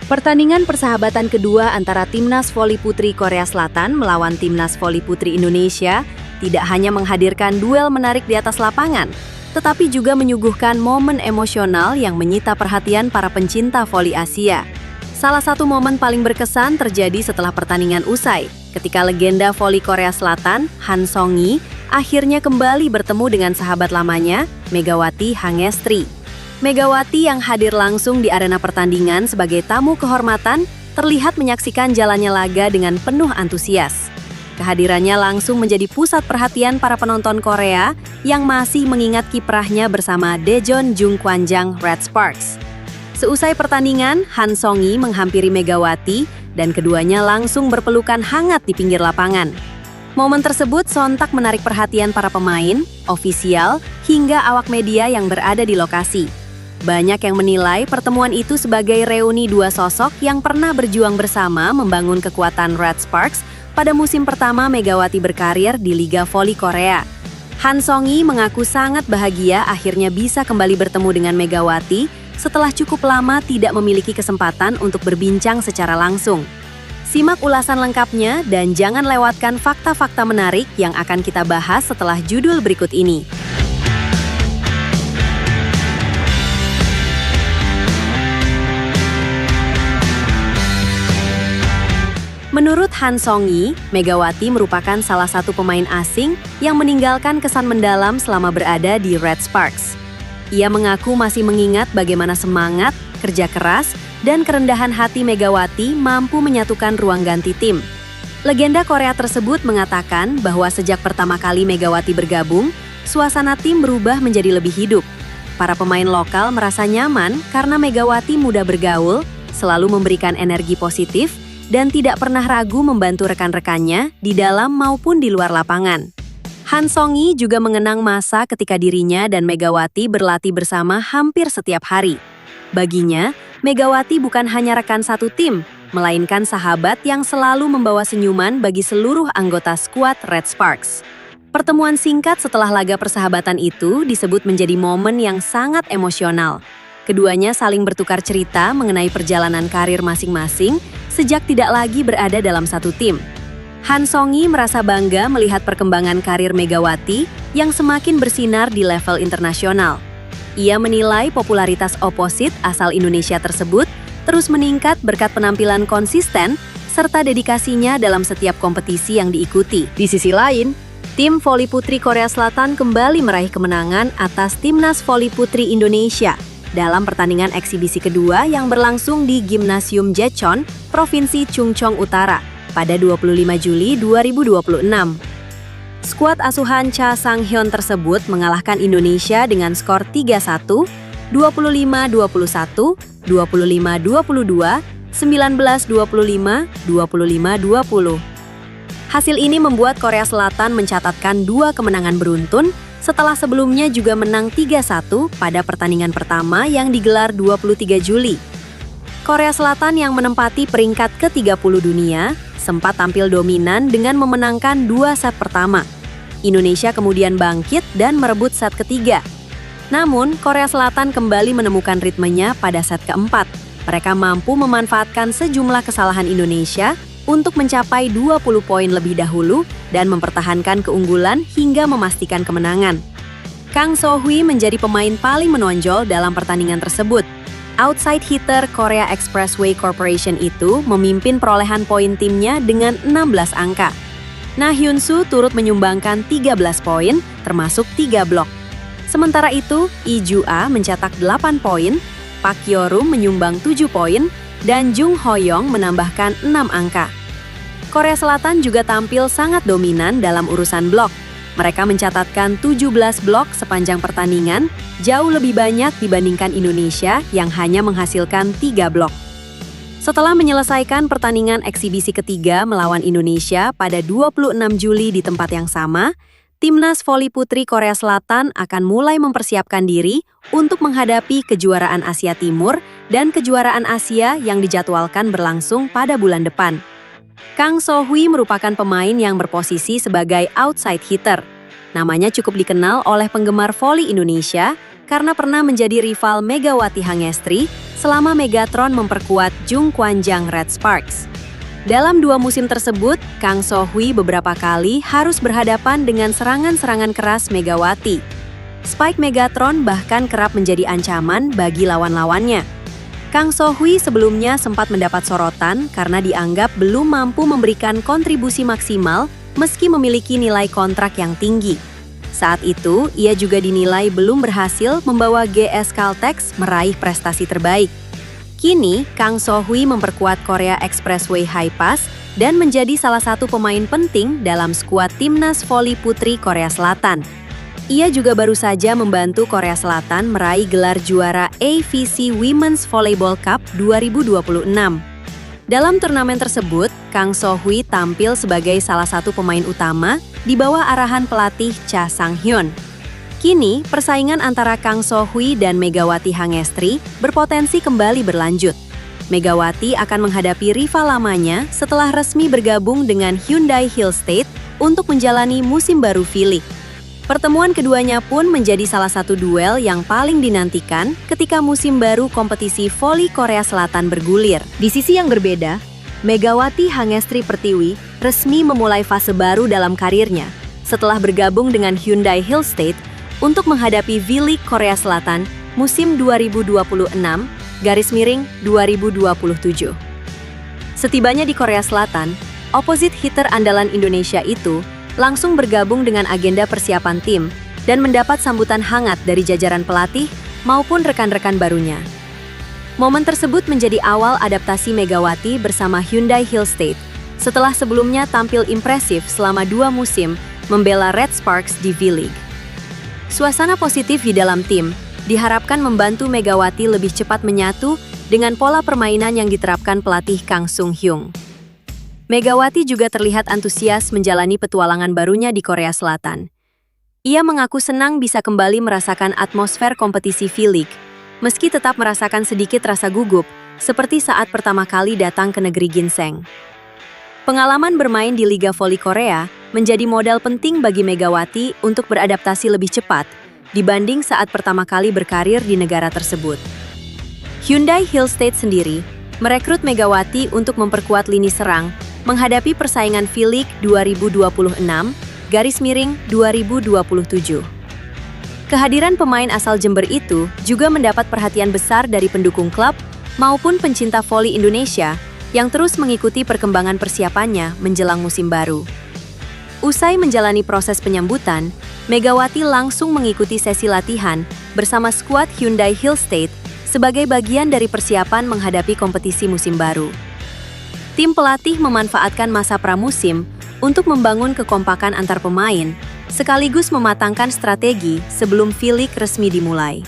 Pertandingan persahabatan kedua antara Timnas Voli Putri Korea Selatan melawan Timnas Voli Putri Indonesia tidak hanya menghadirkan duel menarik di atas lapangan, tetapi juga menyuguhkan momen emosional yang menyita perhatian para pencinta voli Asia. Salah satu momen paling berkesan terjadi setelah pertandingan usai, ketika legenda voli Korea Selatan, Han Song-hee, akhirnya kembali bertemu dengan sahabat lamanya, Megawati Hangestri. Megawati yang hadir langsung di arena pertandingan sebagai tamu kehormatan terlihat menyaksikan jalannya laga dengan penuh antusias. Kehadirannya langsung menjadi pusat perhatian para penonton Korea yang masih mengingat kiprahnya bersama Daejeon Jungkwanjang Red Sparks. Seusai pertandingan, Han Song-hee menghampiri Megawati dan keduanya langsung berpelukan hangat di pinggir lapangan. Momen tersebut sontak menarik perhatian para pemain, ofisial, hingga awak media yang berada di lokasi. Banyak yang menilai pertemuan itu sebagai reuni dua sosok yang pernah berjuang bersama membangun kekuatan Red Sparks pada musim pertama Megawati berkarir di Liga Voli Korea. Han Song-hee mengaku sangat bahagia akhirnya bisa kembali bertemu dengan Megawati setelah cukup lama tidak memiliki kesempatan untuk berbincang secara langsung. Simak ulasan lengkapnya dan jangan lewatkan fakta-fakta menarik yang akan kita bahas setelah judul berikut ini. Menurut Han Song-hee, Megawati merupakan salah satu pemain asing yang meninggalkan kesan mendalam selama berada di Red Sparks. Ia mengaku masih mengingat bagaimana semangat, kerja keras, dan kerendahan hati Megawati mampu menyatukan ruang ganti tim. Legenda Korea tersebut mengatakan bahwa sejak pertama kali Megawati bergabung, suasana tim berubah menjadi lebih hidup. Para pemain lokal merasa nyaman karena Megawati mudah bergaul, selalu memberikan energi positif, dan tidak pernah ragu membantu rekan-rekannya di dalam maupun di luar lapangan. Han Song-hee juga mengenang masa ketika dirinya dan Megawati berlatih bersama hampir setiap hari. Baginya, Megawati bukan hanya rekan satu tim, melainkan sahabat yang selalu membawa senyuman bagi seluruh anggota skuad Red Sparks. Pertemuan singkat setelah laga persahabatan itu disebut menjadi momen yang sangat emosional. Keduanya saling bertukar cerita mengenai perjalanan karir masing-masing sejak tidak lagi berada dalam satu tim. Han Song-hee merasa bangga melihat perkembangan karir Megawati yang semakin bersinar di level internasional. Ia menilai popularitas oposit asal Indonesia tersebut terus meningkat berkat penampilan konsisten serta dedikasinya dalam setiap kompetisi yang diikuti. Di sisi lain, tim voli putri Korea Selatan kembali meraih kemenangan atas Timnas Voli Putri Indonesia dalam pertandingan eksibisi kedua yang berlangsung di Gimnasium Jecheon, Provinsi Chungcheong Utara, pada 25 Juli 2026. Skuad asuhan Cha Sang-hyun tersebut mengalahkan Indonesia dengan skor 3-1, 25-21, 25-22, 19-25, 25-20. Hasil ini membuat Korea Selatan mencatatkan 2 kemenangan beruntun setelah sebelumnya juga menang 3-1 pada pertandingan pertama yang digelar 23 Juli. Korea Selatan yang menempati peringkat ke-30 dunia sempat tampil dominan dengan memenangkan 2 set pertama. Indonesia kemudian bangkit dan merebut set ketiga. Namun, Korea Selatan kembali menemukan ritmenya pada set keempat. Mereka mampu memanfaatkan sejumlah kesalahan Indonesia untuk mencapai 20 poin lebih dahulu dan mempertahankan keunggulan hingga memastikan kemenangan. Kang So-hwi menjadi pemain paling menonjol dalam pertandingan tersebut. Outside hitter Korea Expressway Corporation itu memimpin perolehan poin timnya dengan 16 angka. Na Hyun-soo turut menyumbangkan 13 poin, termasuk 3 blok. Sementara itu, Lee Ju-ah mencetak 8 poin, Park Hyo-rum menyumbang 7 poin, dan Jung Ho-young menambahkan 6 angka. Korea Selatan juga tampil sangat dominan dalam urusan blok. Mereka mencatatkan 17 blok sepanjang pertandingan, jauh lebih banyak dibandingkan Indonesia yang hanya menghasilkan 3 blok. Setelah menyelesaikan pertandingan eksibisi ketiga melawan Indonesia pada 26 Juli di tempat yang sama, Timnas Voli Putri Korea Selatan akan mulai mempersiapkan diri untuk menghadapi kejuaraan Asia Timur dan kejuaraan Asia yang dijadwalkan berlangsung pada bulan depan. Kang So-hwi merupakan pemain yang berposisi sebagai outside hitter. Namanya cukup dikenal oleh penggemar voli Indonesia karena pernah menjadi rival Megawati Hangestri selama Megatron memperkuat Jung Kwanjang Red Sparks. Dalam 2 musim tersebut, Kang So-hui beberapa kali harus berhadapan dengan serangan-serangan keras Megawati. Spike Megatron bahkan kerap menjadi ancaman bagi lawan-lawannya. Kang So-hui sebelumnya sempat mendapat sorotan karena dianggap belum mampu memberikan kontribusi maksimal meski memiliki nilai kontrak yang tinggi. Saat itu, ia juga dinilai belum berhasil membawa GS Caltex meraih prestasi terbaik. Kini, Kang So-hui memperkuat Korea Expressway High Pass dan menjadi salah satu pemain penting dalam skuad timnas voli putri Korea Selatan. Ia juga baru saja membantu Korea Selatan meraih gelar juara AVC Women's Volleyball Cup 2026. Dalam turnamen tersebut, Kang So-hui tampil sebagai salah satu pemain utama di bawah arahan pelatih Cha Sang-hyun. Kini, persaingan antara Kang So-hui dan Megawati Hangestri berpotensi kembali berlanjut. Megawati akan menghadapi rival lamanya setelah resmi bergabung dengan Hyundai Hill State untuk menjalani musim baru V-League. Pertemuan keduanya pun menjadi salah satu duel yang paling dinantikan ketika musim baru kompetisi voli Korea Selatan bergulir. Di sisi yang berbeda, Megawati Hangestri Pertiwi resmi memulai fase baru dalam karirnya setelah bergabung dengan Hyundai Hill State untuk menghadapi V-League Korea Selatan musim 2026-2027. Setibanya di Korea Selatan, opposite hitter andalan Indonesia itu langsung bergabung dengan agenda persiapan tim dan mendapat sambutan hangat dari jajaran pelatih maupun rekan-rekan barunya. Momen tersebut menjadi awal adaptasi Megawati bersama Hyundai Hill State setelah sebelumnya tampil impresif selama 2 musim membela Red Sparks di V-League. Suasana positif di dalam tim diharapkan membantu Megawati lebih cepat menyatu dengan pola permainan yang diterapkan pelatih Kang Sung-hyung. Megawati juga terlihat antusias menjalani petualangan barunya di Korea Selatan. Ia mengaku senang bisa kembali merasakan atmosfer kompetisi V-League, meski tetap merasakan sedikit rasa gugup, seperti saat pertama kali datang ke negeri ginseng. Pengalaman bermain di Liga Voli Korea menjadi modal penting bagi Megawati untuk beradaptasi lebih cepat dibanding saat pertama kali berkarir di negara tersebut. Hyundai Hill State sendiri merekrut Megawati untuk memperkuat lini serang menghadapi persaingan V-League 2026-2027. Kehadiran pemain asal Jember itu juga mendapat perhatian besar dari pendukung klub maupun pencinta voli Indonesia yang terus mengikuti perkembangan persiapannya menjelang musim baru. Usai menjalani proses penyambutan, Megawati langsung mengikuti sesi latihan bersama skuad Hyundai Hill State sebagai bagian dari persiapan menghadapi kompetisi musim baru. Tim pelatih memanfaatkan masa pramusim untuk membangun kekompakan antar pemain, sekaligus mematangkan strategi sebelum V-League resmi dimulai.